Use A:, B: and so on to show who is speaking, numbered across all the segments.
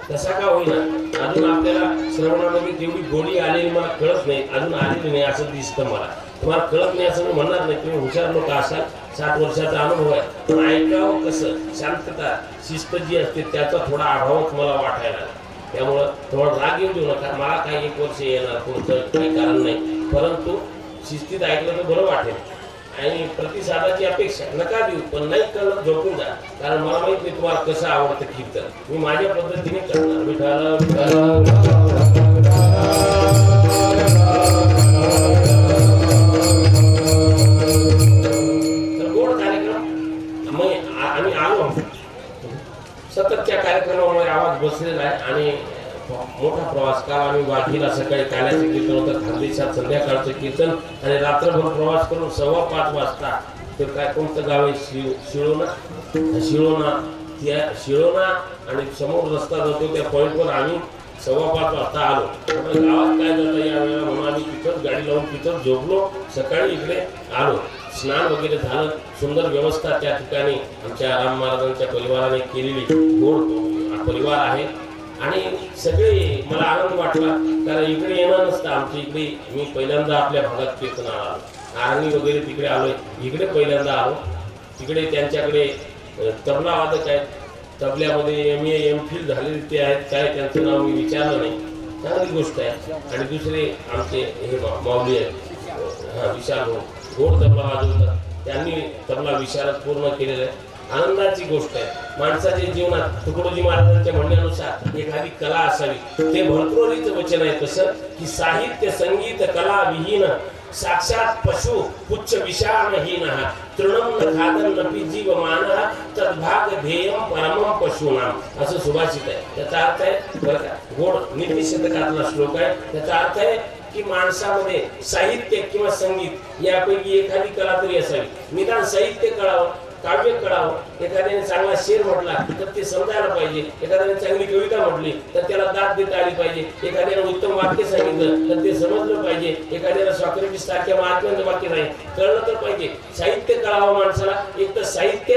A: कसा का होईना अजून आपल्याला श्रवणामध्ये तेवढी गोडी आलेली मला कळत नाही, अजून आलेली नाही असं दिसतं मला. तुम्हाला कळत नाही असं मी म्हणणार नाही, तुम्ही हुशार लोक असाल, 60 वर्षाचा अनुभव आहे, पण ऐकावं कसं, शांतता शिस्त जी असते त्याचा थोडा अभावच मला वाटायला. त्यामुळं थोडा राग येऊ देऊ नका. मला काही 1 वर्ष येणार पुढचं काही कारण नाही, परंतु शिस्तीत ऐकलं तर बरं वाटेल. आणि प्रतिसादाची अपेक्षा नका देऊ, पण नाही कळलं झोपून जा, कारण मला माहित नाही तुम्हाला कसं आवडतं कीर्तन. मी माझ्या पद्धतीने करणार. तर गोड कार्यक्रम मग आम्ही आलो. सततच्या कार्यक्रमामुळे आवाज बसलेला आहे आणि मोठा प्रवास. काल आम्ही वाघीला सकाळी काल्याचं कीर्तन होतं, खानदेशात संध्याकाळचं कीर्तन आणि रात्रभर प्रवास करून 5:15 वाजता तर काय कोणतं गाव आहे शिळोणा त्या शिळोणा आणि समोर रस्ता जातो त्या पॉईंटवर आम्ही 5:15 वाजता आलो. गावात काय जातं या वेळेला म्हणून आम्ही तिथंच गाडी लावून तिथंच झोपलो. सकाळी इकडे आलो, स्नान वगैरे झालं, सुंदर व्यवस्था त्या ठिकाणी आमच्या राम महाराजांच्या परिवाराने केलेली. गोड परिवार आहे आणि सगळे मला आनंद वाटला, कारण इकडे येणार नसतं. आमच्या इकडे मी पहिल्यांदा आपल्या भागात कीर्तनाला आलो, आर्मी वगैरे तिकडे आलोय, इकडे पहिल्यांदा आलो. तिकडे त्यांच्याकडे तबला वादक आहेत, तबल्यामध्ये MA MPhil झालेले ते आहेत, काय त्यांचं नाव मी विचारलं नाही, चांगली गोष्ट आहे. आणि दुसरे आमचे हे माऊली आहेत विशाल गोड तबला वाजवतात, त्यांनी तबला विशारद पूर्ण केलेला आहे. आनंदाची गोष्ट आहे. माणसाच्या जीवनात तुकडोजी महाराजांच्या म्हणण्यानुसार एखादी कला असावी. ते भरतृहरीचं वचन आहे तसं की साहित्य संगीत कला विहीन साक्षात पशु पुच्छ विषाणहीन तृणम न खादन नपी जीव मान तद्भाग ध्येयम परमम पशूनाम असं सुभाषित आहे. त्याचा अर्थ आहे बरं का, गोड नीतिशतकातला श्लोक आहे. त्याचा अर्थ आहे की माणसामध्ये साहित्य किंवा संगीत यापैकी एखादी कला तरी असावी. निदान साहित्य कळावं, काव्य कळावं. एखाद्याने चांगला शेर म्हटला तर ते समजायला पाहिजे, एखाद्याने चांगली कविता म्हटली तर त्याला दाद देता आली पाहिजे, एखाद्याने उत्तम वाक्य सांगितलं तर ते समजलं पाहिजे, एखाद्याला सॉक्रेटिस सारख्या महात्म्यांचं वाक्य नाही कळलं तर पाहिजे. साहित्य कळावं माणसाला, एक तर साहित्य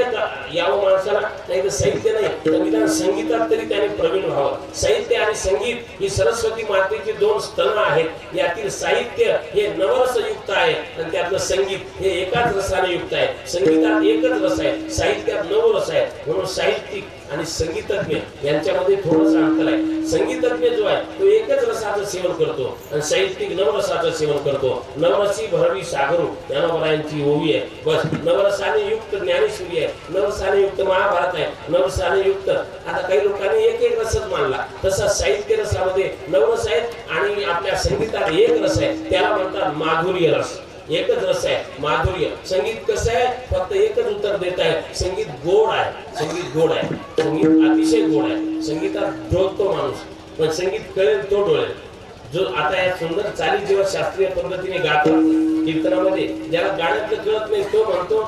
A: यावं माणसाला, नाही तर साहित्य नाही तर निदान संगीतात तरी त्याने प्रवीण व्हावं. साहित्य आणि संगीत ही सरस्वती मातेची 2 स्तनं आहेत. यातील साहित्य हे नवरसयुक्त आहे आणि त्यातलं संगीत हे एकाच रसाने युक्त आहे. संगीतात एकच रस आहे, साहित्यात 9 रस आहे. म्हणून साहित्यिक आणि संगीतज्ञ यांच्यामध्ये थोडंसं अंतर आहे. संगीतज्ञ जो आहे तो एकच रसाचं सेवन करतो आणि साहित्यिक 9 रसाचं सेवन करतो. नवरसी भरवी सागरू ज्ञानोबरायांची ओवी आहे. बस नवरसाने युक्त ज्ञानेश्वरी आहे, नवरसाने युक्त महाभारत आहे, नवरसाने युक्त. आता काही लोकांनी एक रसच मानला, तसा साहित्य रसामध्ये 9 रस आहेत आणि आपल्या संगीतात 1 रस आहे, त्याला म्हणतात माधुर्य रस. एकच रस आहे, माधुर्य. संगीत कसं आहे, फक्त एकच उत्तर देत आहे, संगीत गोड आहे. संगीत गोड आहे, संगीत अतिशय गोड आहे. संगीतात डोलतो माणूस, पण संगीत कळेल तो डोळेल. जो आता या सुंदर चाली जेव्हा शास्त्रीय पद्धतीने गातात कीर्तनामध्ये, ज्याला गाण्यातलं कळत नाही तो म्हणतो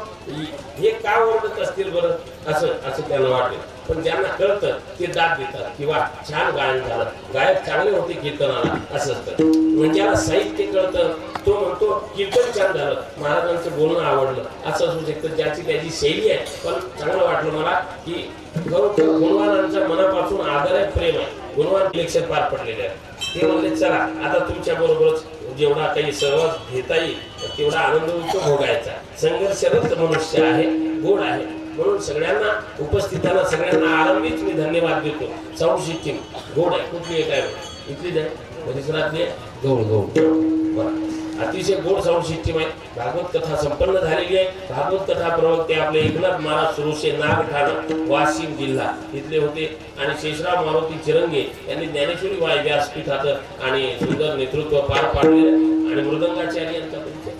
A: हे का ओरडत असतील बरं, असं त्यांना वाटेल. पण ज्यांना कळतं ते दाद देतात किंवा छान गायन झालं, गायक चांगले होते कीर्तनाला, असं असतं. म्हणजे ज्याला साहित्य कळतं तो म्हणतो कीर्तन छान झालं, महाराजांचं बोलणं आवडलं, असं असू शकतं. ज्याची त्याची शैली आहे. पण चांगलं वाटलं मला की गुणवानांचा मनापासून आदर आहे, प्रेम आहे. गुणवान इलेक्शन पार पडलेले आहे. ते म्हणले चला आता तुमच्या बरोबरच जेवढा काही सहवास घेता येईल तेवढा आनंद भोगायचा. संघर्षरत मनुष्य आहे, गोड आहे. म्हणून सगळ्यांना उपस्थितांना सगळ्यांना आरंभीच मी धन्यवाद देतो. साऊंड सिस्टीम गोड आहे. कुठली एक आहे इथलीच आहे, परिसरातली आहे, गौड अतिशय गोड साऊंड सिस्टीम आहे. भागवत कथा संपन्न झालेली आहे. भागवत कथा प्रवक्ते आपले एकनाथ महाराज सुरुशे नागठाणा वाशिम जिल्हा इथले होते आणि शेषराव मारुती चिरंगे यांनी ज्ञानेश्वरी वाय व्यासपीठाचं आणि सुंदर नेतृत्व पार पाडलेलं. आणि मृदंगाचार्य यांचा परिचय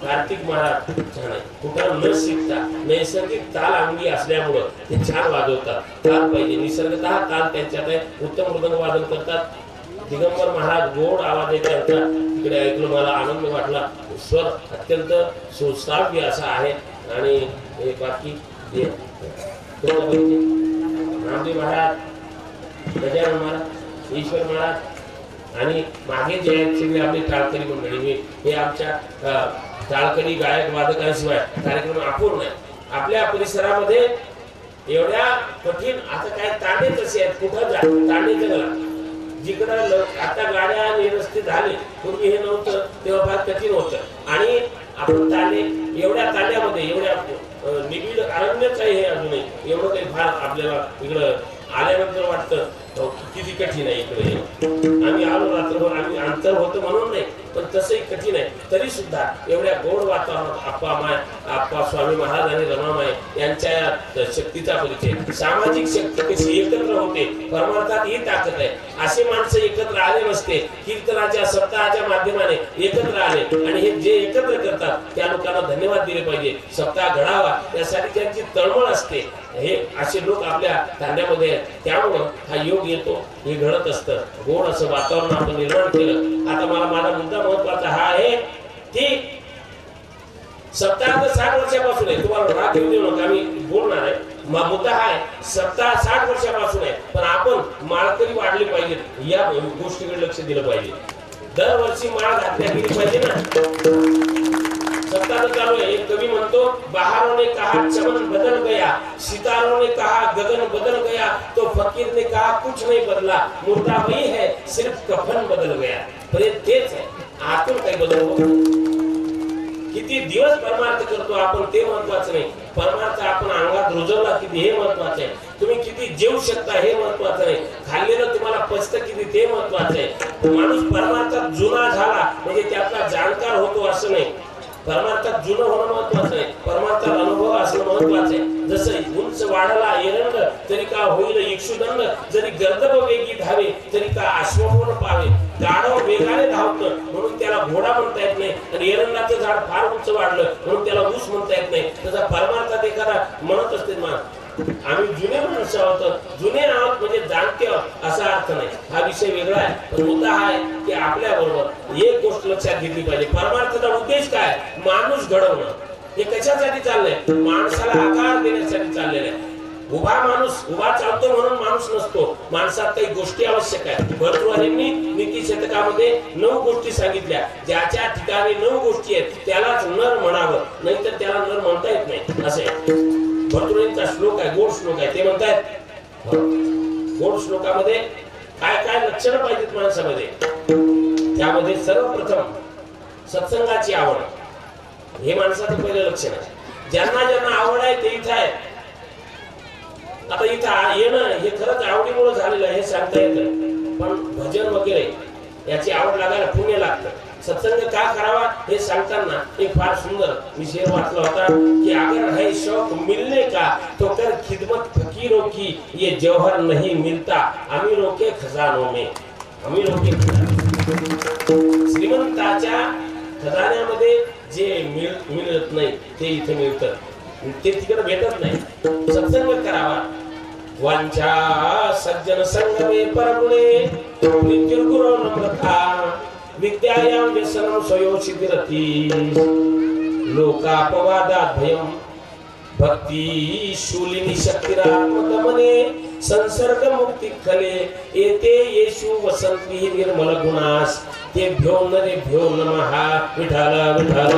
A: कार्तिक महाराज छान आहे. कुठं न शिकता नैसर्गिक ताल अंगी असल्यामुळं ते छान वाजवतात. ताल पाहिजे, निसर्गतः ताल त्यांच्यात आहे. उत्तम मृदंग वादन करतात. दिगंबर महाराज गोड आवाज आहे त्यांचा, तिकडे ऐकलं मला आनंद वाटला. स्वर अत्यंत सुश्राव्य असा आहे. आणि बाकी नामदेव महाराज, गजानन महाराज, ईश्वर महाराज आणि मागे जे आहेत सगळे आपले टाळकरी मंडळी, हे आमच्या टाळकरी गायक वादकांशिवाय कार्यक्रम अपूर्ण आहे. आपल्या परिसरामध्ये एवढ्या कठीण आता काय तांडे तसे आहेत, कुठं जा तांडे जगला जिकडं आता गाड्या आणि रस्ते झाले, पूर्वी हे नव्हतं तेव्हा फार कठीण होतं. आणि आपण तांडे एवढ्या तांड्यामध्ये एवढ्या निबिड अरण्यच आहे हे अजूनही, एवढं काही फार आपल्याला इकडं आल्यानंतर वाटतं किती कठीण आहे इकडे. आम्ही आलो रात्रभर, आम्ही अंतर होतं म्हणून नाही, पण तसंही कठीण आहे. तरी सुद्धा एवढ्या गोड वातावरणात आप्पा स्वामी महाराज आणि रमामाई यांच्या शक्तीचा परिचय, सामाजिक शक्ती कशी एकत्र होते, परमार्थात ही ताकद आहे. असे माणसं एकत्र आले नसते, कीर्तनाच्या सप्ताहाच्या माध्यमाने एकत्र आले आणि हे जे एकत्र करतात त्या लोकांना धन्यवाद दिले पाहिजे. सप्ताह घडावा यासाठी त्यांची तळमळ असते. हे असे लोक आपल्या तांड्यामध्ये आहेत, त्यामुळं हा योग येतो, हे घडत असतं. गोड असं वातावरण आपण निर्माण केलं. आता मला माझा मुद्दा महत्वाचा हा आहे की सप्ताह 60 वर्षापासून आहे. तुम्हाला राग येऊ देऊ नका, मी बोलणार आहे. मुद्दा हा आहे, सप्ताह 60 वर्षापासून आहे, पण आपण माळकरी वाढले पाहिजेत, या गोष्टीकडे लक्ष दिलं पाहिजे. दरवर्षी माळ घातल्या गेली पाहिजे ना. सप्ताह चालू है, एक कवि म्हणतो, बहारों ने कहा चमन बदल गया, सितारों ने कहा गगन बदल गया, तो फकीर ने कहा कुछ नहीं बदला, मुर्दा वही है सिर्फ कफन बदल गया. पण तेच आहे, आतून काही बदल होत नाही. किती दिवस परमार्थ करतो आपण ते महत्वाचं नाही, परमार्थ आपण अंगात रुजवला किती हे महत्वाचं आहे. तुम्ही किती जेवू शकता हे महत्वाचं नाही, खाल्लेलं तुम्हाला पचतं किती ते महत्वाचं आहे. माणूस परमार्थात जुना झाला म्हणजे त्यातला जाणकार होतो असं नाही. परमार्थात जुनं होणं महत्वाचं आहे, परमार्थात अनुभव असणं महत्वाचं आहे. जसं उंच वाढला एरंड तरी का होईल इक्षुदंड, जरी गर्दभ वेगी धावे तरी का अश्वकोण पावे. गाढव वेगाने धावतं म्हणून त्याला घोडा म्हणता येत नाही, आणि एरंडाचं झाड फार उंच वाढलं म्हणून त्याला ऊस म्हणता येत नाही. तसा परमार्थात एखादा म्हणत असते आम्ही जुने माणसं आहोत, जुने आहोत म्हणजे जाणते आहोत असा अर्थ नाही. हा विषय वेगळा आहे. पण मुद्दा हा आहे की आपल्या बरोबर एक गोष्ट लक्षात घेतली पाहिजे, परमार्थाचा उद्देश काय, माणूस घडवणं. हे कशासाठी चाललंय, माणसाला आकार देण्यासाठी चाललेलं आहे. उभा माणूस उभा चालतो म्हणून माणूस नसतो, माणसात काही गोष्टी आवश्यक आहेत. भरतृहरींनी नीती शतकामध्ये 9 गोष्टी सांगितल्या. ज्याच्या ठिकाणी 9 गोष्टी आहेत त्यालाच नर म्हणावं, नाहीतर त्याला नर म्हणता येत नाही असे भरतृहरींचा श्लोक आहे, गोड श्लोक आहे. ते म्हणतात गोड श्लोकामध्ये काय काय लक्षणं पाहिजेत माणसामध्ये. त्यामध्ये सर्वप्रथम सत्संगाची आवड, हे माणसाचं पहिलं लक्षण आहे. ज्यांना ज्यांना आवड आहे ते इथं आहे. आता इथं येणं हे खरंच आवडीमुळे झालेलं आहे हे सांगता येतं, पण भजन वगैरे याची आवड लागायला पुण्य लागतं. सत्संग का करावा हे सांगताना एक फार सुंदर विषय वाचला होता की अगर है शौक मिलने का तो कर खिदमत फकीरों की, ये जौहर नहीं मिलता अमीरों के खजानों में. अमीरों के श्रीमंताच्या खजान्यामध्ये जे मिळत नाही ते इथे मिळतं, ते तिकडे भेटत नाही. सत्संग करावा. वांछा सज्जन संग में परगुणे मृत्युर्गुरो नम्रता विद्यायां व्यसनं स्वयोषितिरति लोकापवादात् भयं भक्ति शूलिनी शक्तिरात्मदमने संसर्ग मुक्ति खले एते येषु वसन्ति निर्मल गुणास तेभ्यो नरेभ्यो नमः. विठ्ठल विठ्ठल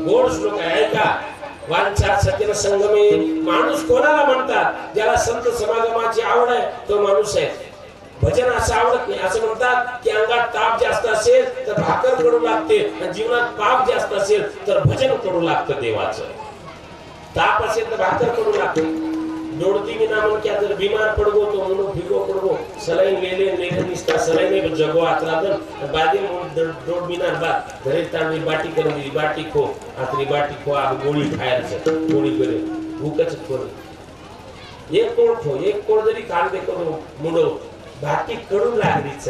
A: गोड श्लोक आहे का. वांछा सज्जन संगमे, माणूस कोणाला म्हणतात, ज्याला संत समागमाची आवड आहे तो माणूस आहे. भजन असं आवडत नाही. असं म्हणतात की अंगात ताप जास्त असेल तर भाकर कडू लागते, आणि जीवनात पाप जास्त असेल तर भजन कडू लागतं देवाचं. ताप असेल तर भाकर कडू लागते. दौड़ती भी ना मन क्या जर बीमार पड़ गो तो मनो भिगो पड़ गो सलाइन ले ले निस्ता सलाइन में जगो आतरादन बादी दौड़ बिना बात घरे तांडी बाटी कर दी बाटी खो आतरी बाटी खो अब गोली खायर से गोली करे भूकच कोण एक कोण खो एक कोण जरी काल दे करो मुंडो बाटी कडू लागलीच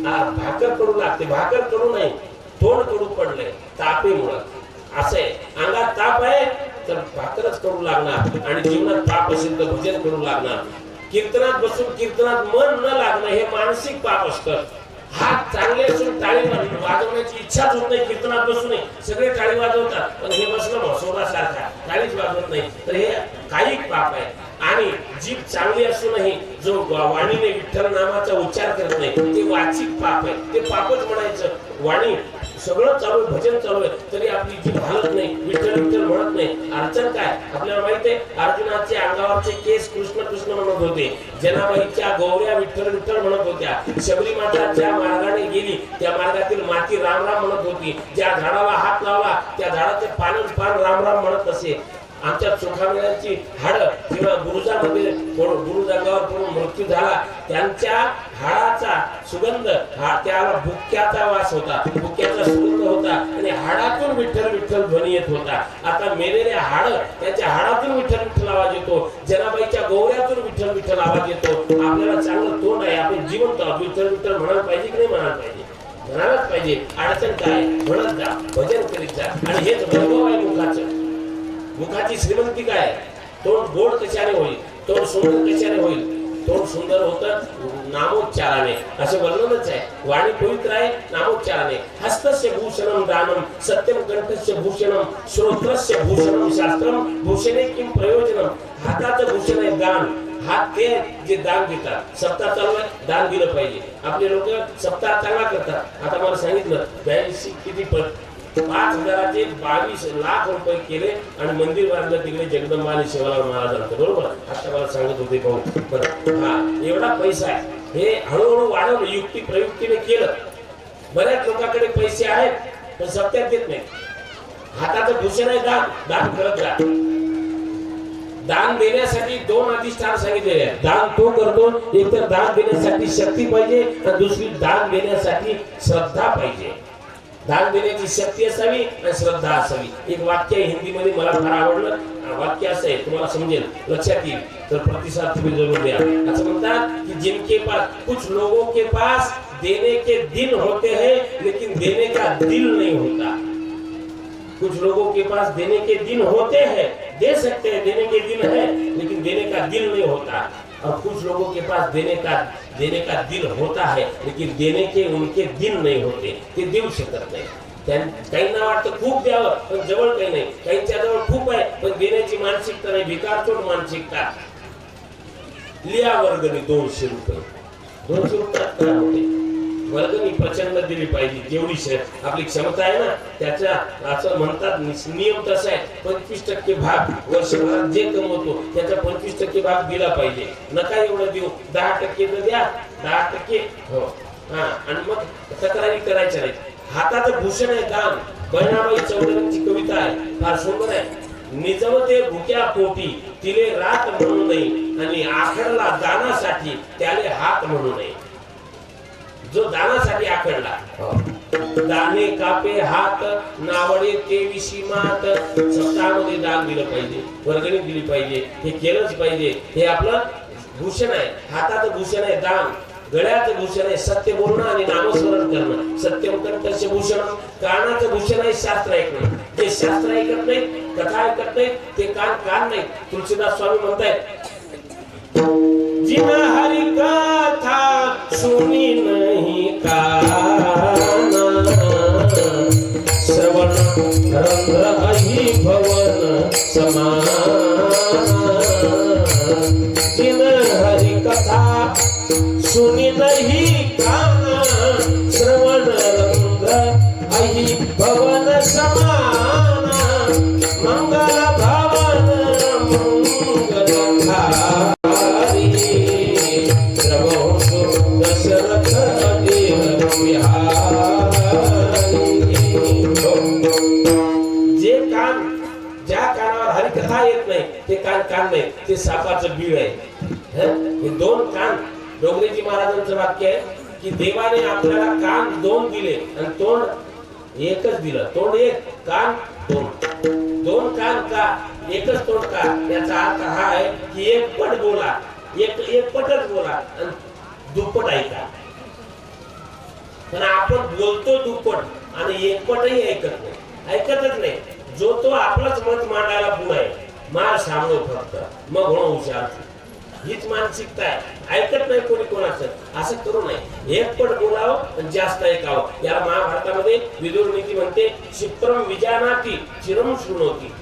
A: आ भाकर कडू लागते. भाकर कडू नाही, तोंड कडू पडले तापेमुळे. असे अंगात ताप आहे तर भाकरच कडू लागणार, आणि जीवनात पाप असेल तर भजन करू लागणार. कीर्तनात बसून कीर्तनात मन न लागणं हे मानसिक पाप असतं. हात चांगले असून टाळी वाजवण्याची इच्छाच होत नाही, कीर्तनात बसू नये. सगळे टाळी वाजवतात पण हे बसलं म्हसोरासारखा टाळीच वाजवत नाही, तर हे काही पाप आहे. आणि जीभ चांगली असूनही जो वाणीने विठ्ठल नामाचा उच्चार करत नाही ते वाचिक पाप आहे, ते पापच म्हणायचं. वाणी सगळं चालू आहे, भजन चालू आहे, तरी आपली जीभ हालत नाही, विठ्ठल विठ्ठल म्हणत नाही. अडचण काय? आपल्याला माहिती आहे अर्जुनाचे अंगावरचे केस कृष्ण कृष्ण म्हणत होते, जनाबाईच्या गौऱ्या विठ्ठल विठ्ठल म्हणत होत्या, शबरी माता ज्या मार्गाने गेली त्या मार्गातील माती राम राम म्हणत होती, ज्या झाडाला हात लावला त्या झाडाचे पान राम राम म्हणत असे. आमच्या चोखामेळ्यांची हाडं किंवा गुरुजामध्ये गुरुजांगावर पडून मृत्यू झाला, त्यांच्या हाडाचा सुगंध त्याला भुक्याचा वास होता, भुक्याचा सुगंध होता आणि हाडातून विठ्ठल विठ्ठल ध्वनी येत होता. आता मेलेले हाड, त्यांच्या हाडातून विठ्ठल विठ्ठल आवाज येतो, जनाबाईच्या गौऱ्यातून विठ्ठल विठ्ठल आवाज येतो. आपल्याला चांगलं तोंड आहे, आपण जिवंत आहोत, विठ्ठल विठ्ठल म्हणायला पाहिजे की नाही म्हणायला पाहिजे? म्हणायलाच पाहिजे. अडचण काय? म्हणत जा, भजन करीत जा. आणि हेच वैभव आहे मुखाचं. मुखाची श्रीमंती काय? तोंड गोड कशाने होईल, तोंड सुंदर कशाने होईल? तोंड सुंदर होतं नामोच्चाराने, असे वर्णनच आहे. वाणी पवित्र आहे नामोच्चाराने. हस्तस्य भूषणम दानम सत्यम कंठस्य भूषणम श्रोत्रस्य भूषणम शास्त्रम भूषणे किम प्रयोजनम. हाताचं भूषण आहे दान. हात ते जे दान देतात. सप्ताह चालू आहे, दान दिलं पाहिजे. आपले लोक सप्ताह चांगला करतात. आता मला सांगितलं 82 किती 5,000चे 22 लाख रुपये केले आणि मंदिर बांधलं तिकडे जगदंबा आणि शिवराम महाराजांचं. बरोबर? आता मला सांगत होते भाऊ, हा एवढा पैसा आहे, हे हळूहळू वाढवलं, युक्ती प्रयुक्तीने केलं. बऱ्याच लोकांकडे पैसे आहेत पण सप्त्यात देत नाही. हाताचं भूषण आहे दान. दान करत जा. दान देण्यासाठी 2 अधिष्ठान सांगितलेले आहेत. दान तो करतो, एक तर दान देण्यासाठी शक्ती पाहिजे आणि दुसरी दान देण्यासाठी श्रद्धा पाहिजे. दान देण्याची शक्ती असावी आणि श्रद्धा असावी. एक वाक्य आहे हिंदीमध्ये मला फार आवडलं. वाक्य असं आहे, तुम्हाला समजेल, लक्षात येईल, तर प्रतिसाद तुम्ही जरूर द्या. असं म्हणतात की जिनके पास, कुछ लोगों के पास देने के दिन होते हैं लेकिन देने का दिल नहीं होता. कुछ लोगों के पास देने के दिन होते हैं, दे सकते हैं, देने के दिन है लेकिन देने का दिल नहीं होता. और कुछ लोगों के पास देने का दिल होता है लेकिन देने के उनके दिन नहीं होते. ते देऊ शकत नाही. काहींना वाटतं खूप द्यावं पण जवळ काही नाही, काहींच्या जवळ खूप आहे पण देण्याची मानसिकता नाही, भिकारचोट मानसिकता. लिया वर्गणी 200 रुपये. 200 रुपयात काय होते? वर्गणी प्रचंड दिली पाहिजे, जेवढी आपली क्षमता आहे ना. त्याच्या असं म्हणतात नियम तसा आहे, 25% भाग वर्षभरात जे कमवतो त्याचा 25% भाग दिला पाहिजे. नका एवढं देऊ, 10% तर द्या, 10%. हो हा. आणि मग तक्रारी करायच्या नाही. हाताचं भूषण आहे दान. बहिणाबाई चौधरींची कविता आहे, फार सुंदर आहे. निजवते भुक्या पोटी तिले रात म्हणू नये आणि आखडला दानासाठी त्याले हात म्हणू नये. जो दानासाठी आखडला, दाने कापे हात नावडे ते विशी मात. सप्ताहामध्ये दान दिलं पाहिजे, वर्गणी दिली पाहिजे, हे केलंच पाहिजे. हे आपलं भूषण आहे. हाताचं भूषण आहे दान. गळ्याचं भूषण आहे सत्य बोलणं आणि नामस्मरण करणं. सत्यम कंठस्य भूषणम. कानाचं भूषण आहे शास्त्र ऐकणं. जे शास्त्र ऐकत नाही, कथा ऐकत नाही, ते कान नाही. तुलसीदास स्वामी म्हणतायत, जिन हरि कथा सुनी नहीं काना श्रवण रंध्र अहि भवन समान. जिन हरि कथा सुनी नहीं काना श्रवण रंध्र अहि भवन समान. मंगल भवन मंगल ते कान नाही, ते सापाचं बीळ आहे. हे 2 कान. डोंगरेजी महाराजांचं वाक्य आहे की देवाने आपल्याला कान 2 दिले आणि तोंड एकच दिलं. तोंड 1, कान 2. 2 कान का, एकच तोंड का? याचा अर्थ हा आहे की एक पट बोला, एक पटच बोला आणि दुप्पट ऐका. पण आपण बोलतो दुप्पट आणि एक पटही ऐकत नाही, ऐकतच नाही. जो तो आपलाच मत मांडायला पुढे आहे. मार सामनो फक्त मग होणं हुशार. हीच मानसिकता आहे. ऐकत नाही कोणी कोणाचं. असं करू नये. एक पट बोलावं आणि जास्त ऐकावं. याला महाभारतामध्ये विदुर नीती म्हणते, क्षिप्रम विजानाती चिरम शृणोती.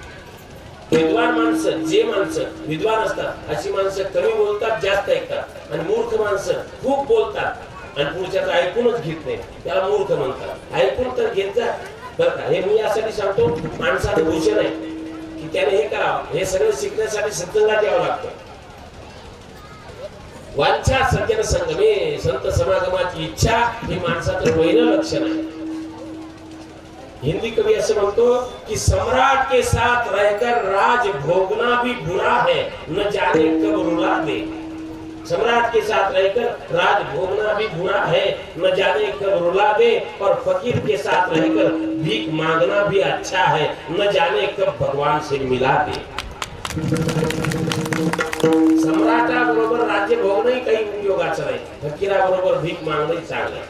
A: विद्वान माणसं, जे माणसं विद्वान असतात अशी माणसं कमी बोलतात, जास्त ऐकतात. आणि मूर्ख माणसं खूप बोलतात आणि पुढच्याचं ऐकूनच घेत नाही, त्याला मूर्ख म्हणतात. ऐकून तर घेत जा बरं का. हे मी यासाठी सांगतो, माणसाचं भूषण आहे की त्याने हे करावं. हे सगळं शिकण्यासाठी सत्संगात यावं लागतं. वांछा सज्जन संगमे, संत समागमाची इच्छा हे माणसाचं पहिलं लक्षण आहे. हिंदी कवि ऐसे म्हणतो कि सम्राट के साथ रहकर राज भोगना भी बुरा है, न जाने कब रुला दे. सम्राट के साथ रहकर राज भोगना भी बुरा है, न जाने कब रुला दे. और फकीर के साथ रहकर भीख मांगना भी अच्छा है, न जाने कब भगवान से मिला दे. सम्राटाबरोबर राज्य भोगणंही काही उपयोगाचं नाही, फकीराबरोबर भीक मागणंही चांगलं.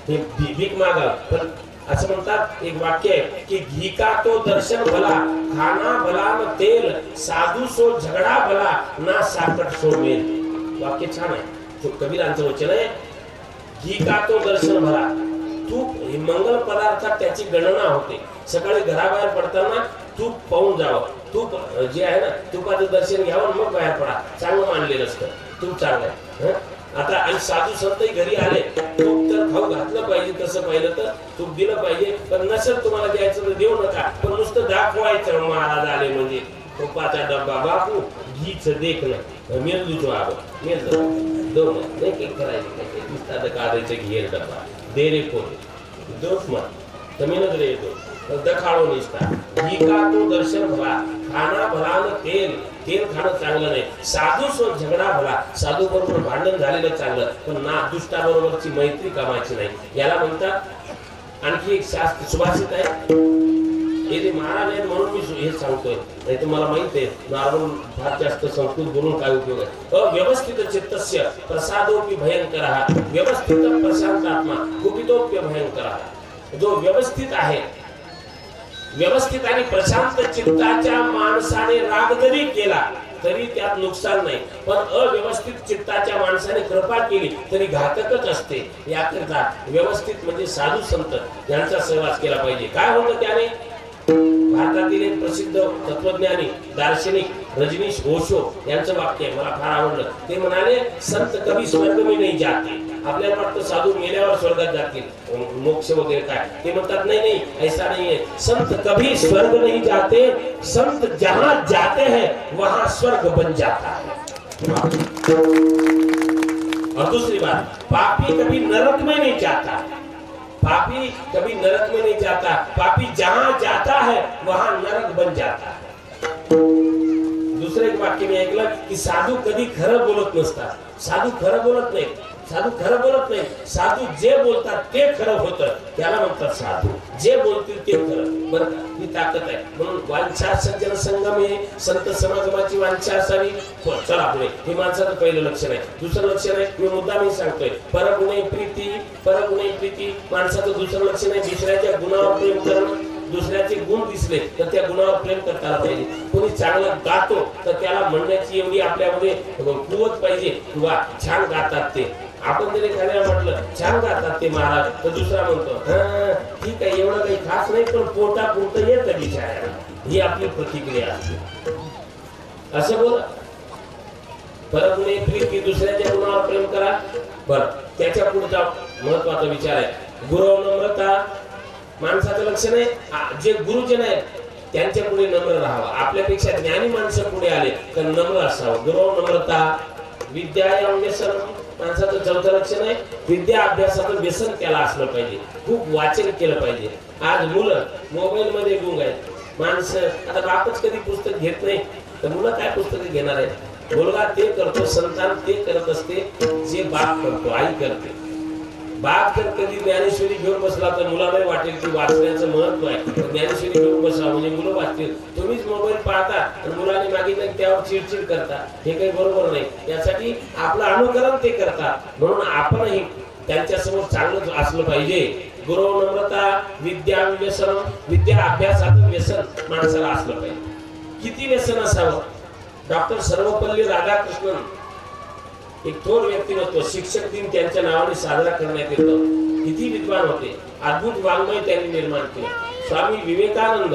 A: हे भीक मागा. पण असं म्हणतात, एक वाक्य आहे की घी का तो दर्शन भला, खाना भला न तेल, साधू सो झगडा भला, ना साकट सो मेल. वाक्य छान आहे, तो कबीरांचं वचन आहे. घी का तो दर्शन भला, तूप हे मंगल पदार्थात त्याची गणना होते. सकाळी घराबाहेर पडताना तूप पाहून जावं. तूप जे आहे ना, तुपाचं दर्शन घ्यावं मग बाहेर पडा, चांगलं मानलेलं असतं. तूप चांगलं आहे. आता आणि साधू संतही घरी आले, तूप तर खाऊ घातलं पाहिजे, तसं पाहिलं तर तूप दिलं पाहिजे. पण नसेल तुम्हाला द्यायचं तर देऊ नका, पण नुसतं दाखवायचं महाराज आले म्हणजे. तुपाचा डब्बा बापू, घीच देख ना, मेलदूचो आबो मेल दो नाही काही करायचं, नुसतं काढायचं घेर डब्बा दे रे कोणी दोच मग जमीनच रे येतो दखाळो निसता. घी का तो दर्शन भला, खाना भला न तेल, तेल खाणं चांगलं नाही. साधू सो झगडा भला, साधू बरोबर भांडण झालेलं चांगलं, पण ना दुष्टा बरोबरची मैत्री कामाची नाही. याला म्हणतात. आणखी एक शास्त्र सुभाषित आहे, हे महाराज आहेत म्हणून मी हे सांगतोय, नाही तर मला माहित आहे नॉर्मल फार जास्त संस्कृत बोलून काय उपयोग आहे. अव्यवस्थित चित्तस्य प्रसादोपि भयंकरः, व्यवस्थित प्रशांतात्मा कुपितोप्य भयंकरः. जो व्यवस्थित आहे, व्यवस्थित आणि प्रशांत चित्ताच्या माणसाने राग जरी केला तरी त्यात नुकसान नाही, पण अव्यवस्थित चित्ताच्या माणसाने कृपा केली तरी घातकच असते. याकरता व्यवस्थित म्हणजे साधू संत यांचा सहवास केला पाहिजे. काय होतं त्याने? भारतातील एक प्रसिद्ध तत्वज्ञानी दार्शनिक रजनीश ओशो यांचं वाक्य आहे, मला फार आवडलं. ते म्हणाले, संत कभी स्वर्ग में नहीं जाते. आपल्याला वाटतं साधू मेल्यावर स्वर्गात जातील, मोक्ष वगैरे काय. ते म्हणतात नाही नाही, ऐसा नहीं है. संत कभी स्वर्ग नहीं जाते, संत जहां जाते हैं वहां स्वर्ग बन जाता है. और दूसरी बात, पापी कभी नरक में नहीं जाता. पापी कभी नरक में नहीं जाता, पापी जहां जाता है वहां नरक बन जाता है. दुसरे एक वाक्य मी ऐकलं की साधू कधी खरं बोलत नसतात. साधू खरं बोलत नाही, साधू खरं बोलत नाही. साधू जे बोलतात ते खरं होतं, त्याला म्हणतात साधू. जे बोलतील ते खरं. बरं, ही ताकद आहे. म्हणून वांछा सज्जन संगम हे संत समागमाची वांछा असावी. चला पुढे, हे माणसाचं पहिलं लक्षण आहे. दुसरं लक्षण आहे, मी मुद्दाम सांगतोय, परगुणे प्रीती. परगुणे प्रीती माणसाचं दुसरं लक्षण आहे. दुसऱ्याच्या गुणावर प्रेम करणं. दुसऱ्याचे गुण दिसले तर त्या गुणावर प्रेम करता आलं पाहिजे. कोणी चांगलं गातो तर त्याला म्हणण्याची एवढी आपल्यामध्ये कुवत पाहिजे, किंवा छान गातात ते. आपण जरी एखाद्याला म्हटलं छान गातात ते महाराज, तर दुसरा म्हणतो ठीक आहे, एवढं काही खास नाही, पण पोटापुरतं येतं बिचाऱ्याला. ही आपली प्रतिक्रिया असते. असं बोला. परत नाही प्रीती, दुसऱ्याच्या गुणावर प्रेम करा. बरं, त्याच्या पुढचा महत्वाचा विचार आहे गुरु नम्रता. माणसाचं लक्षण आहे, जे गुरुजन आहेत त्यांच्या पुढे नम्र राहावं. आपल्यापेक्षा ज्ञानी माणसं पुढे आले तर नम्र असावं. गुरु नम्रता. विद्या व्यसन माणसाचं चौथं लक्षण आहे. विद्या अभ्यासाचं व्यसन त्याला असलं पाहिजे. खूप वाचन केलं पाहिजे. आज मुलं मोबाईल मध्ये गुंग आहेत. माणसं आता बापच कधी पुस्तक घेत नाही तर मुलं काय पुस्तक घेणार आहेत. मुलगा ते करतो, संतान ते करत असते जे बाप करतो, आई करते. बाप जर कधी ज्ञानेश्वरी घेऊन बसला तर मुलाला वाटेल की वाचण्याचं महत्व आहे, ज्ञानेश्वरी घेऊन बसला म्हणजे मुलं वाचतील. तुम्हीच मोबाईल पाहता आणि मुलाने मागितलं की त्यावर चिडचिड करता, हे काही बरोबर नाही. यासाठी आपलं अनुकरण ते करतात, म्हणून आपणही त्यांच्यासमोर चांगलं असलं पाहिजे. गुरु नम्रता. विद्या व्यसन. विद्या अभ्यासाचं व्यसन माणसाला असलं पाहिजे. किती व्यसन असावं. डॉक्टर सर्वपल्ली राधाकृष्णन एक थोर व्यक्तिमत्व, शिक्षक दिन त्यांच्या नावाने साजरा करण्यात येतो. किती विद्वान होते, अद्भुत वाङ्मय त्यांनी निर्माण केलं. स्वामी विवेकानंद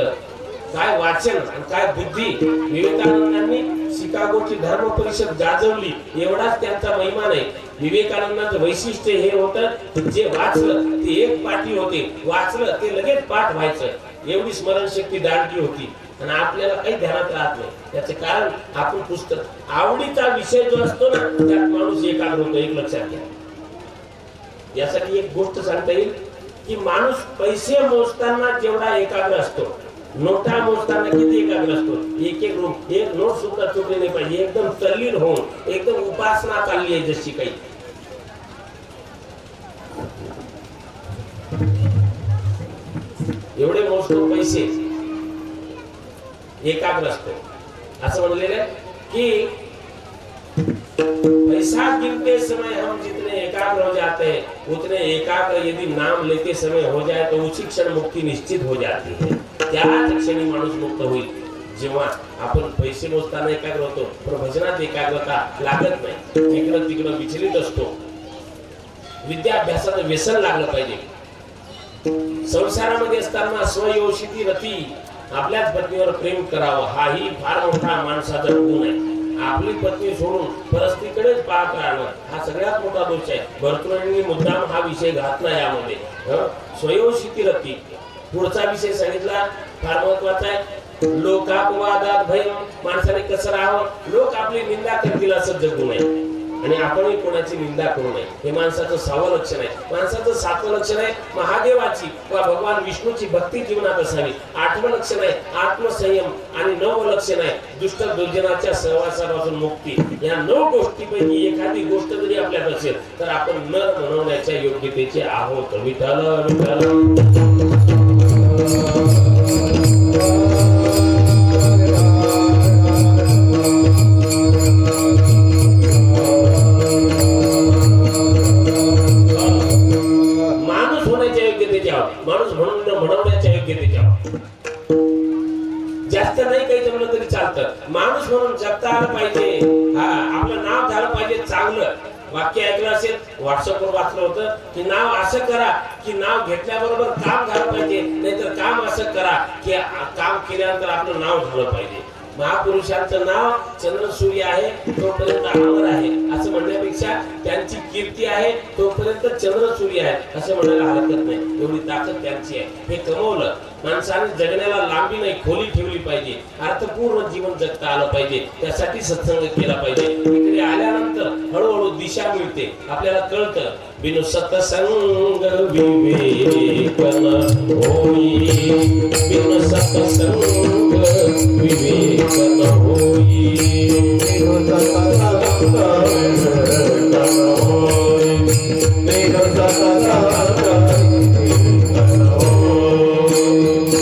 A: काय वाचन आणि काय बुद्धी. विवेकानंदांनी शिकागोची धर्म परिषद गाजवली एवढाच त्यांचा महिमा नाही. विवेकानंदांचं वैशिष्ट्य हे होतं, जे वाचलं ते एक पाठी होते, वाचलं ते लगेच पाठ व्हायचं, एवढी स्मरणशक्ती दांडगी होती. आणि आपल्याला काही ध्यानात राहत नाही. याचे कारण आपण पुस्तक आवडीचा विषय जो असतो ना त्यात माणूस एकाग्र होतो. एक लक्षात घ्या. यासाठी एक गोष्ट सांगता येईल की माणूस पैसे मोजताना जेवढा एकाग्र असतो, नोटा मोजताना किती एकाग्र असतो. एक एक नोट सुद्धा चुकली नाही पाहिजे. एकदम तल्लीन होऊन एकदम उपासना चालली आहे जशी काही. एवढे मोजतो पैसे, एकाग्र असतो. असं म्हणलेलं की पैसा गिनते समय हम जितने एकाग्र हो जाते हैं उतने एकाग्र यदि नाम लेते समय हो जाए तो उसी क्षण मुक्ति निश्चित हो जाती है. त्याच क्षणी माणूस मुक्त होईल जेव्हा आपण पैसे मोजताना एकाग्र होतो, पण भजनात एकाग्रता लागत नाही. इकडं तिकडं विचलित असतो. विद्याभ्यासाचं व्यसन लागलं पाहिजे. संसारामध्ये असताना स्वयोषिती रती, आपल्याच पत्नीवर प्रेम करावं हाही फार मोठा माणसाचा गुण आहे. आपली पत्नी सोडून परस्त्रीकडेच पाहत राहणं हा सगळ्यात मोठा दोष आहे. भरतृहरींनी मुद्दाम हा विषय घातला यामध्ये. स्वयोषिती रती. पुढचा विषय सांगितला फार महत्वाचा आहे. लोकापवादात भयम. माणसाने कसं राहावं, लोक आपली निंदा करतील असं जगू नये आणि आपणही कोणाची निंदा करू नये. हे माणसाचं 6वं लक्षण आहे. माणसाचं 7वं लक्षण आहे महादेवाची वा भगवान विष्णूची भक्ती जीवनात असावी. 8वं लक्षण आहे आत्मसंयम आणि 9वं लक्षण आहे दुष्ट दुर्जनाच्या सहवासापासून मुक्ती. या 9 गोष्टीपैकी एखादी गोष्ट जरी आपल्यात असेल तर आपण नर बनवण्याच्या योग्यतेचे आहोत. विठ्ठल विठ्ठल. माणूस म्हणवण्याच्या योग्यतेच्या जास्त नाही काही जमलं तरी चालतं. माणूस म्हणून जगता आलं पाहिजे. हा आपलं नाव झालं पाहिजे चांगलं. वाक्य ऐकलं असेल, व्हॉट्सअपवर वाचलं होतं की नाव असं करा की नाव घेतल्याबरोबर काम झालं पाहिजे, नाहीतर काम असं करा की काम केल्यानंतर आपलं नाव झालं पाहिजे. महापुरुषांचं नाव चंद्र सूर्य आहे तोपर्यंत अमर आहे असं म्हणण्यापेक्षा त्यांची कीर्ती आहे तोपर्यंत चंद्र सूर्य आहे असं म्हणायला हरकत नाही. एवढी ताकद त्यांची आहे. हे कमवलं. माणसाने जगण्याला लांबी नाही खोली ठेवली पाहिजे. अर्थपूर्ण जीवन जगता आलं पाहिजे. त्यासाठी सत्संग केला पाहिजे. इकडे आल्यानंतर हळूहळू दिशा मिळते. आपल्याला कळतं बिनु सत्संग विवेक न होई. बिनु सत्संग विवेक न होई. बिनु सत्संग विवेक न होई. बिनु सत्संग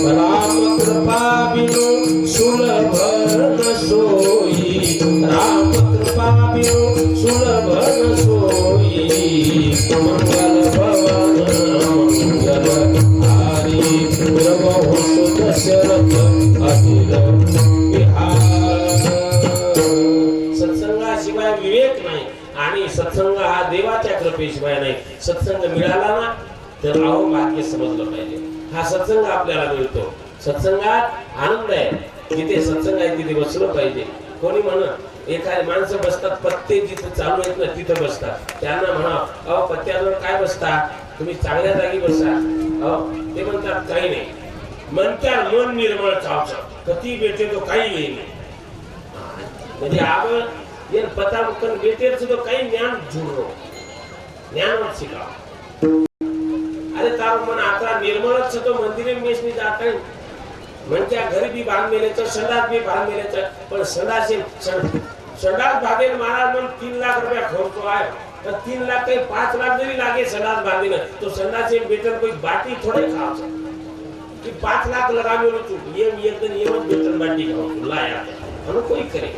A: राम कृपा बिनु सुलभ न सोई. राम कृपा बिनु सुलभ न सोई. मंगल भवन मंगल हारी प्रभु सुत शरत अहिर विहार. सत्संगाशिवाय विवेक नाही आणि सत्संग हा देवाच्या कृपेशिवाय नाही. सत्संग मिळाला ना तर अहो भाग्य समजलं पाहिजे. हा सत्संग आपल्याला मिळतो. सत्संगात आनंद आहे. जिथे सत्संग आहे तिथे बसलं पाहिजे. कोणी म्हणत एखादी माणसं बसतात पत्ते जिथे चालू आहेत ना तिथं बसतात. त्यांना म्हणा अहो पत्त्यावर काय बसता, तुम्ही चांगल्या जागी बसा. अहो ते म्हणतात काही नाही. म्हणतात मन निर्मळ चावचाव कधी भेटे तो काही येईल म्हणजे आवड ये पता मुकन बेटे तो काही ज्ञान जुळो ज्ञान शिका. अरे तार मन आता निर्मळच तो मंदिरे मेसनी जात नाही म्हणजे घरी बी भाग मेलेचं संडास बी भाग मेलेचं पण संडास भागेल महाराज म्हणून 3 लाख रुपया खर्च आहे. तर 3 लाख काही 5 लाख जरी लागे संडास भागेल तो संडास बेटर कोई बाटी थोड़े खाओ कि 5 लाख लगा में चुप ये एक दिन ये मत बेटर बाटी खाओ लाया हम कोई करे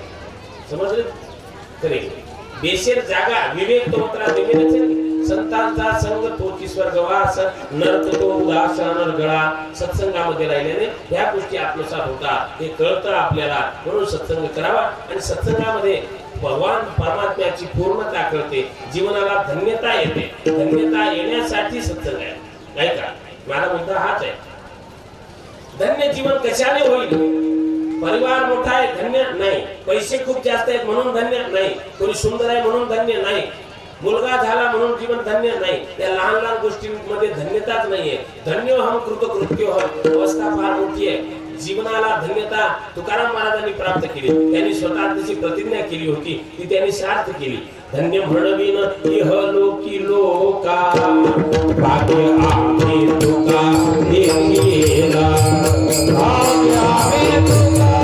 A: समझ रहे करेंगे. बेशेर जागा विवेक तो उतरा देवे संतांचा संग तोची स्वर्गवास नरक तो उदास नरगळा. सत्संगामध्ये राहिल्याने ह्या गोष्टी आत्मसात होतात. हे कळतं आपल्याला. म्हणून सत्संग करावा आणि सत्संगामध्ये भगवान परमात्म्याची पूर्णता कळते. जीवनाला धन्यता येते. धन्यता येण्यासाठी सत्संग आहे. नाही का? माझा मुद्दा हाच आहे. धन्य जीवन कशाने होईल? परिवार मोठा आहे धन्य नाही, पैसे खूप जास्त आहेत म्हणून धन्य नाही, कोणी सुंदर आहे म्हणून धन्य नाही, मुलगा झाला म्हणून जीवन धन्य नाही. त्या लहान लहान गोष्टींमध्ये धन्यताच नाहीये. धन्य हम कृतकृत्य हम अवस्था फार मोठी आहे. जीवनाला धन्यता तुकाराम महाराजांनी प्राप्त केली. त्यांनी स्वतः त्याची प्रतिज्ञा केली होती ती त्यांनी सार्थ केली. धन्य म्हणविन इह लोकी लोका भाग्य आम्ही तुका देखिला, भाग्य आम्ही तुका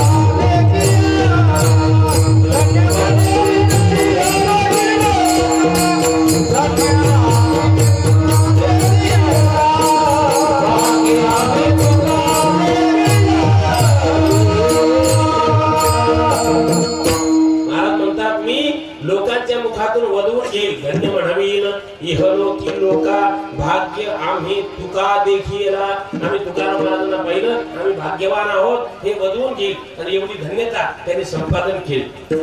A: लोकांच्या मुखातून वधवून घेईल. धन्य म्हणवीन इहलोकी लोका भाग्य आम्ही तुका देखीला. आम्ही तुकाराम महाराजांना पाहिलं, आम्ही भाग्यवान आहोत हे वधवून घेईल. आणि एवढी धन्यता त्यांनी संपादन केली.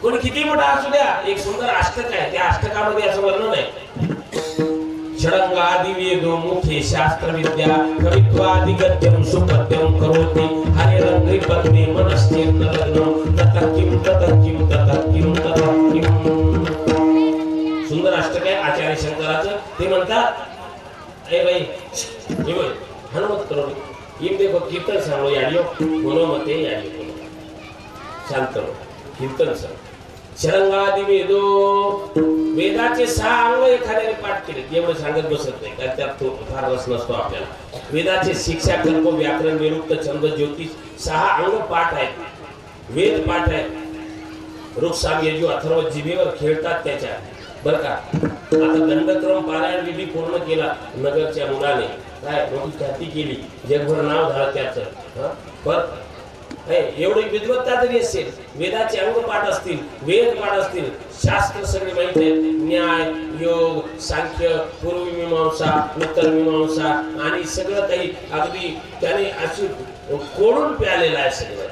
A: कोणी किती मोठा असू द्या, एक सुंदर अष्टक आहे, त्या अष्टकामध्ये असं वर्णन आहे. षडंगादि वेदो मुखे शास्त्र विद्या कवित्वादि गद्यम सुपद्यम करोति हरिरंगि पद्मे मनश्चेन्न लग्नं ततकिम ततकिम ततकिम ततकिम. सुंदर अष्टक आहे आचार्य शंकराचं. ते म्हणतात ए भाई हे भाई हनुमत करो इम देखो कीर्तन सांगो याडियो मनोमते याडियो शांत कीर्तन सांग. षडंगादि वेदो वेदाचे 6 अंग एखाद्याने पाठ केले एवढं सांगत बसत नाही, कारण त्यात तो फार रस नसतो आपल्याला. वेदाचे शिक्षा कल्प व्याकरण निरुक्त छंद ज्योतिष 6 अंग पाठ आहेत. वेद पाठ आहेत. ऋग साम यजु अथर्व जिभेवर खेळतात त्याच्या बरं का. आता दंडक्रम पारायण विधी पूर्ण केला नगरच्या मुलाने, काय मोठी ख्याती केली, जगभर नाव झालं त्याचं. पण एवढी विद्वत्ता जरी असेल, वेदाचे अंग पाठ असतील, वेद पाठ असतील, शास्त्र सगळे माहिती आहेत, न्याय योग सांख्य पूर्वमीमांसा उत्तरमीमांसा आणि सगळं काही अगदी त्याने अशी कोडून प्यालेलं आहे. सगळं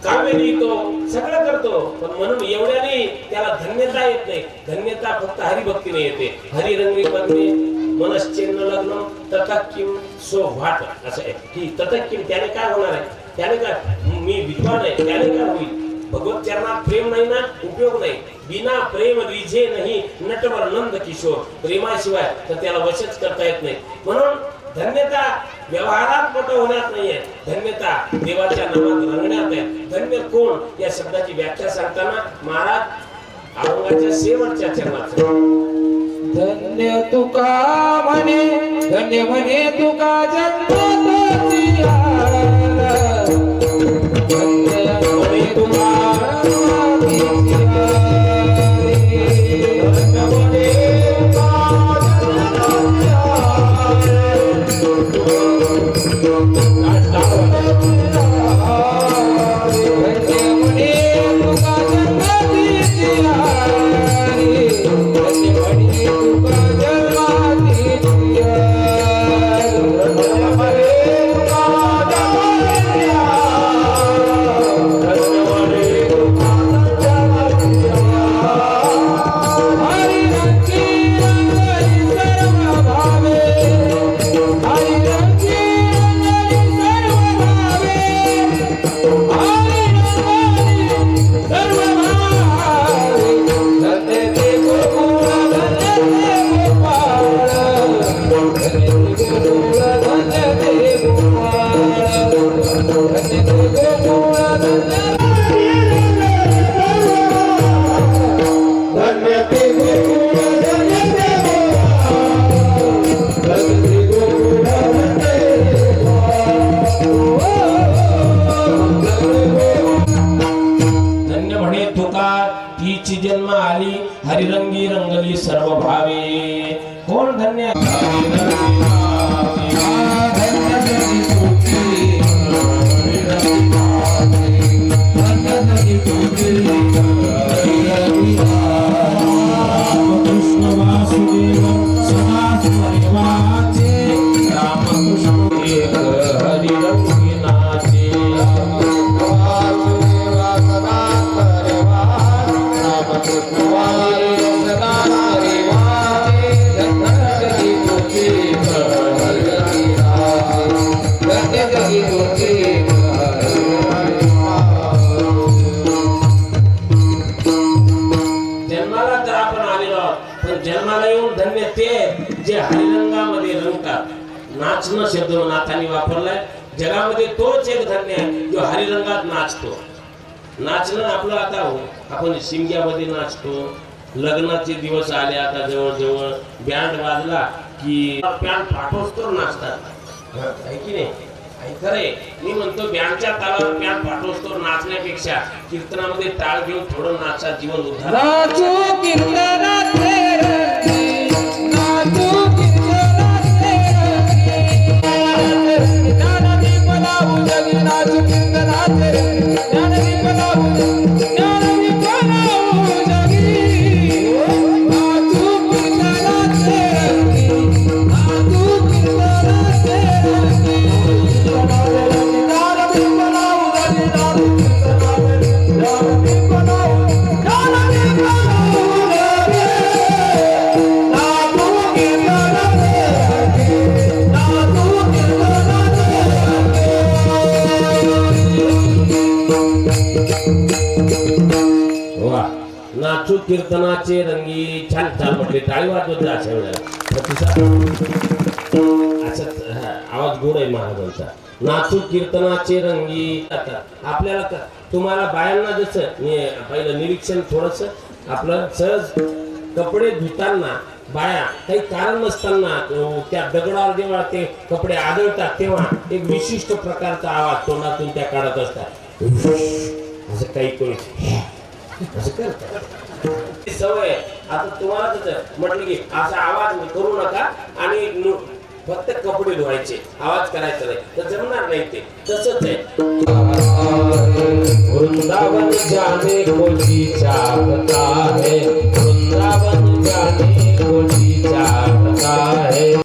A: काव्य लिहितो, सगळं करतो, पण म्हणून एवढ्याने त्याला धन्यता येत नाही. धन्यता फक्त हरिभक्तीने येते. हरिरंगी पद्मे मनश्चेन्न लग्न ततकिम सो वाट असं आहे की ततकिम त्याने काय होणार आहे, त्याने काय मी विद्वान आहे त्याने काय होईल. भगवत चरणात प्रेम नाही ना उपयोग नाही. बिना प्रेम रिझे नाही नटवर नंद किशोर. प्रेमाशिवाय तर त्याला वशच करता येत नाही. म्हणून धन्यता व्यवहारात मोठं होण्यात नाहीये, धन्यता देवाच्या नामात रंगण्यात आहे. धन्य कोण या शब्दाची व्याख्या सांगताना महाराज औरंगाच्या शेवटच्या चरणात
B: धन्य तुका म्हणे, धन्य म्हणे तुका जन्मोत्पत्ती आला. धन्य म्हणे तुका
A: जन्म आली हरिरंगी रंगली सर्व भावे. कोण धन्य कृष्ण वासुदेव रामकृष्ण हरिरंगी नाचे.
B: Hare
A: ते आहेत जे हरिरंगामध्ये रंगतात. नाचणं शब्द नाथांनी वापरलाय. जगामध्ये तोच एक धन्य आहे जो हरिरंगात नाचतो. नाचणं आपलं आता आपण शिमग्यामध्ये नाचतो. लग्नाचे दिवस आले आता जवळ बँड वाजला की पॅन्ट फाटोस तर नाचतात, आहे की नाही? खरे मी म्हणतो बँडच्या तालावर पॅन्ट फाटोस तर नाचण्यापेक्षा कीर्तनामध्ये टाळ घेऊन थोडं नाचा, जीवन उद्धार.
B: नाचू कीर्तनाचे रंगी, नाचू कीर्तनाचे रंगी. ज्ञानदीप लावू जगी, नाचू कीर्तनाचे रंगी. ज्ञानदीप लावू जगी, ज्ञानदीप लावू जगी. नाचू कीर्तनाचे रंगी, नाचू कीर्तनाचे रंगी. ज्ञानदीप लावू जगी, नाचू कीर्तनाचे रंगी. ज्ञानदीप लावू, ज्ञानदीप लावू जगी. नाचू कीर्तनाचे रंगी, नाचू कीर्तनाचे
A: वा, नाचू कीर्तनाचे रंगी. छान छान म्हटले. टाळी वाजवत जा अशा वेळेला. असं आवाज गोड आहे महाराजांचा. नाचू कीर्तनाचे रंगी. आता आपल्याला तुम्हाला बायांना जसं पहिलं निरीक्षण थोडस आपलं सहज कपडे धुताना बाया काही कारण नसताना त्या दगडावर जेव्हा ते कपडे आदळतात तेव्हा एक विशिष्ट प्रकारचा आवाज तोंडातून त्या काढत असतात. असं काही कोणी असं करतात. सवय. आता तुम्हाला म्हटलं की असा आवाज करू नका आणि फक्त कपडे धुवायचे, आवाज करायचा नाही, तर जमणार नाही. ते तसंच आहे. वृंदावन जाने को जी चाहता है, वृंदावन जाने को जी चाहता है.